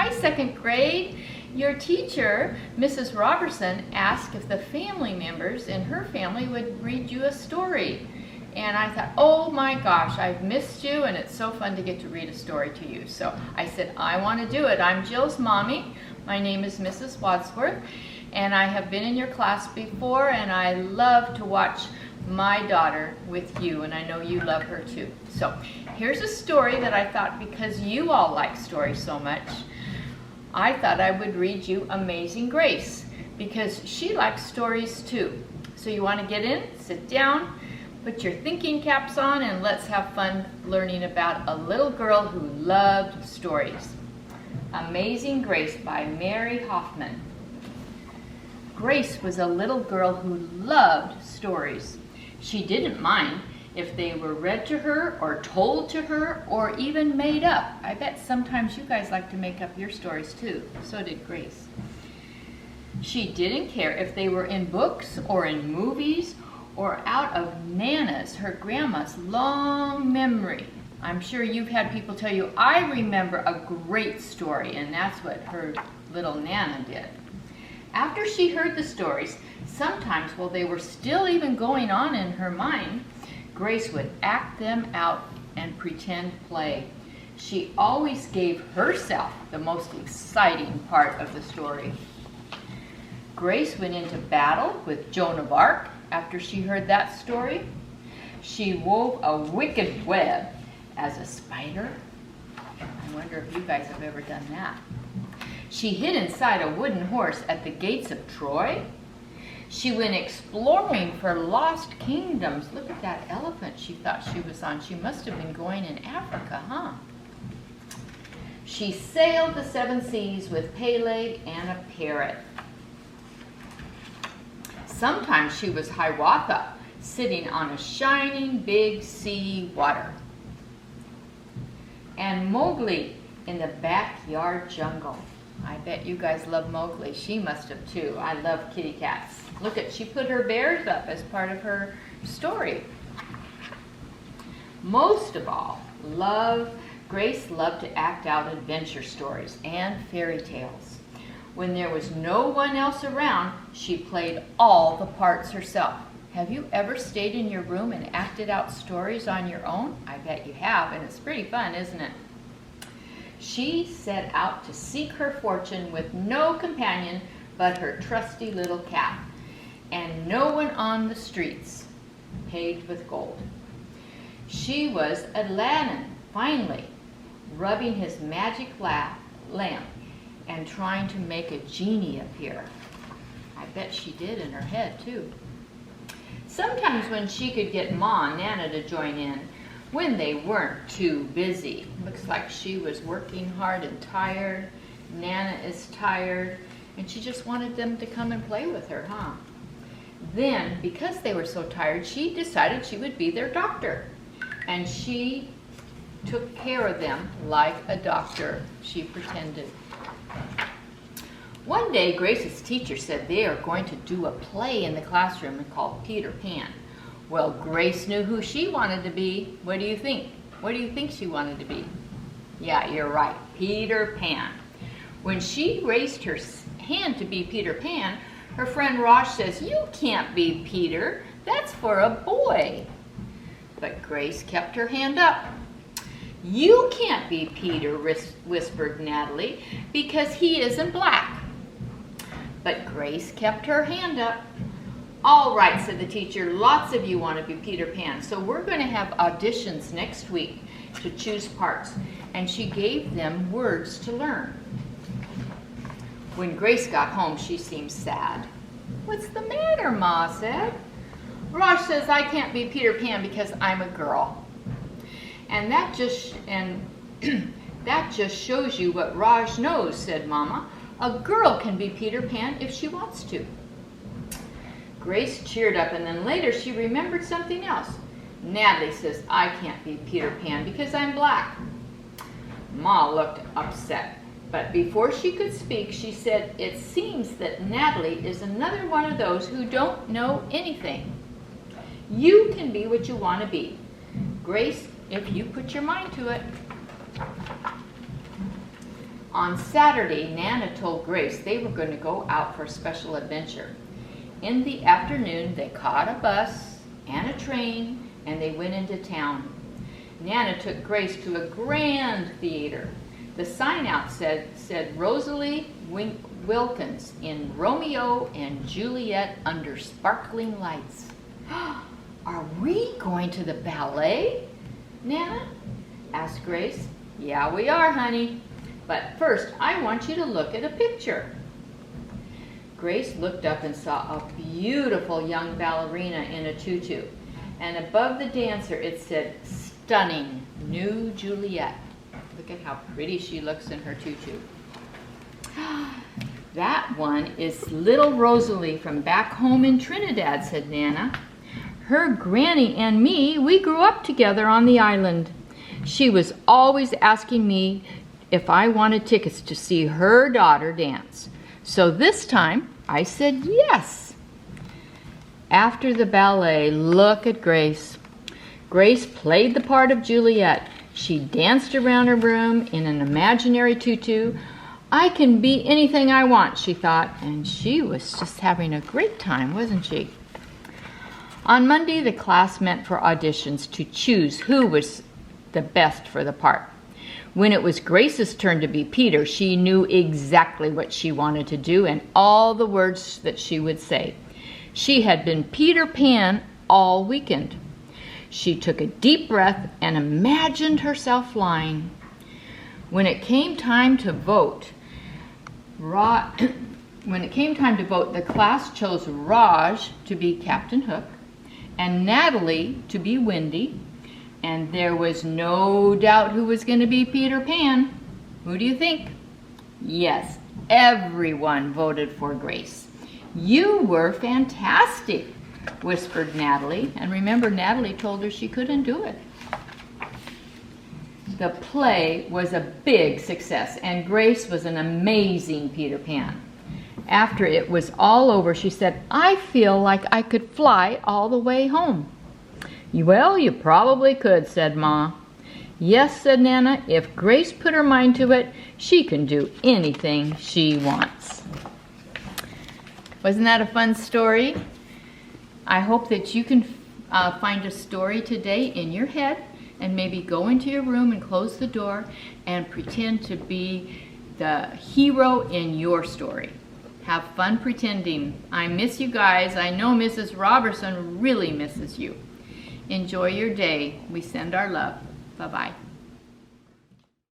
Hi, second grade. Your teacher, Mrs. Robertson, asked if the family members in her family would read you a story. And I thought, oh my gosh, I've missed you, and it's so fun to get to read a story to you. So I said, I want to do it. I'm Jill's mommy. My name is Mrs. Wadsworth, and I have been in your class before, and I love to watch my daughter with you, and I know you love her too. So here's a story that I thought, because you all like stories so much, I thought I would read you Amazing Grace, because she likes stories too. So you want to get in, sit down, put your thinking caps on, and let's have fun learning about a little girl who loved stories. Amazing Grace by Mary Hoffman. Grace was a little girl who loved stories. She didn't mind if they were read to her or told to her or even made up. I bet sometimes you guys like to make up your stories too. So did Grace. She didn't care if they were in books or in movies or out of Nana's, her grandma's long memory. I'm sure you've had people tell you, I remember a great story, and that's what her little Nana did. After she heard the stories, sometimes while they were still even going on in her mind, Grace would act them out and pretend play. She always gave herself the most exciting part of the story. Grace went into battle with Joan of Arc after she heard that story. She wove a wicked web as a spider. I wonder if you guys have ever done that. She hid inside a wooden horse at the gates of Troy. She went exploring for lost kingdoms. Look at that elephant she thought she was on. She must have been going in Africa, huh? She sailed the 7 seas with Peleg and a parrot. Sometimes she was Hiawatha, sitting on a shining big sea water. And Mowgli in the backyard jungle. I bet you guys love Mowgli. She must have too. I love kitty cats. Look at, she put her bears up as part of her story. Most of all, Grace loved to act out adventure stories and fairy tales. When there was no one else around, she played all the parts herself. Have you ever stayed in your room and acted out stories on your own? I bet you have, and it's pretty fun, isn't it? She set out to seek her fortune with no companion but her trusty little cat, and no one on the streets, paved with gold. She was Aladdin, finally, rubbing his magic lamp and trying to make a genie appear. I bet she did in her head, too. Sometimes when she could get Ma and Nana to join in, when they weren't too busy. Looks like she was working hard and tired. Nana is tired, and she just wanted them to come and play with her, huh? Then, because they were so tired, she decided she would be their doctor. And she took care of them like a doctor, she pretended. One day, Grace's teacher said they are going to do a play in the classroom called Peter Pan. Well, Grace knew who she wanted to be. What do you think? What do you think she wanted to be? Yeah, you're right, Peter Pan. When she raised her hand to be Peter Pan, her friend Raj says, you can't be Peter, that's for a boy. But Grace kept her hand up. You can't be Peter, whispered Natalie, because he isn't black. But Grace kept her hand up. All right, said the teacher, lots of you want to be Peter Pan, so we're going to have auditions next week to choose parts. And she gave them words to learn. When Grace got home, she seemed sad. What's the matter, Ma said. Raj says I can't be Peter Pan because I'm a girl. And that just shows you what Raj knows, said Mama. A girl can be Peter Pan if she wants to. Grace cheered up, and then later she remembered something else. Natalie says I can't be Peter Pan because I'm black. Ma looked upset, but before she could speak, she said, it seems that Natalie is another one of those who don't know anything. You can be what you want to be, Grace, if you put your mind to it. On Saturday, Nana told Grace they were going to go out for a special adventure. In the afternoon, they caught a bus and a train, and they went into town. Nana took Grace to a grand theater. The sign out said Rosalie Wilkins in Romeo and Juliet under sparkling lights. Are we going to the ballet, Nana? Asked Grace. Yeah, we are, honey. But first, I want you to look at a picture. Grace looked up and saw a beautiful young ballerina in a tutu. And above the dancer, it said, "Stunning, new Juliet." Look at how pretty she looks in her tutu. That one is little Rosalie from back home in Trinidad, said Nana. Her granny and me, we grew up together on the island. She was always asking me if I wanted tickets to see her daughter dance. So this time, I said yes. After the ballet, look at Grace. Grace played the part of Juliet. She danced around her room in an imaginary tutu. I can be anything I want, she thought, and she was just having a great time, wasn't she? On Monday, the class met for auditions to choose who was the best for the part. When it was Grace's turn to be Peter, she knew exactly what she wanted to do and all the words that she would say. She had been Peter Pan all weekend. She took a deep breath and imagined herself flying. When it came time to vote, the class chose Raj to be Captain Hook and Natalie to be Wendy, and there was no doubt who was going to be Peter Pan. Who do you think? Yes, everyone voted for Grace. You were fantastic, whispered Natalie, and remember, Natalie told her she couldn't do it. The play was a big success, and Grace was an amazing Peter Pan. After it was all over, she said, I feel like I could fly all the way home. Well, you probably could, said Ma. Yes, said Nana, if Grace put her mind to it, she can do anything she wants. Wasn't that a fun story? I hope that you can find a story today in your head and maybe go into your room and close the door and pretend to be the hero in your story. Have fun pretending. I miss you guys. I know Mrs. Robertson really misses you. Enjoy your day. We send our love. Bye-bye.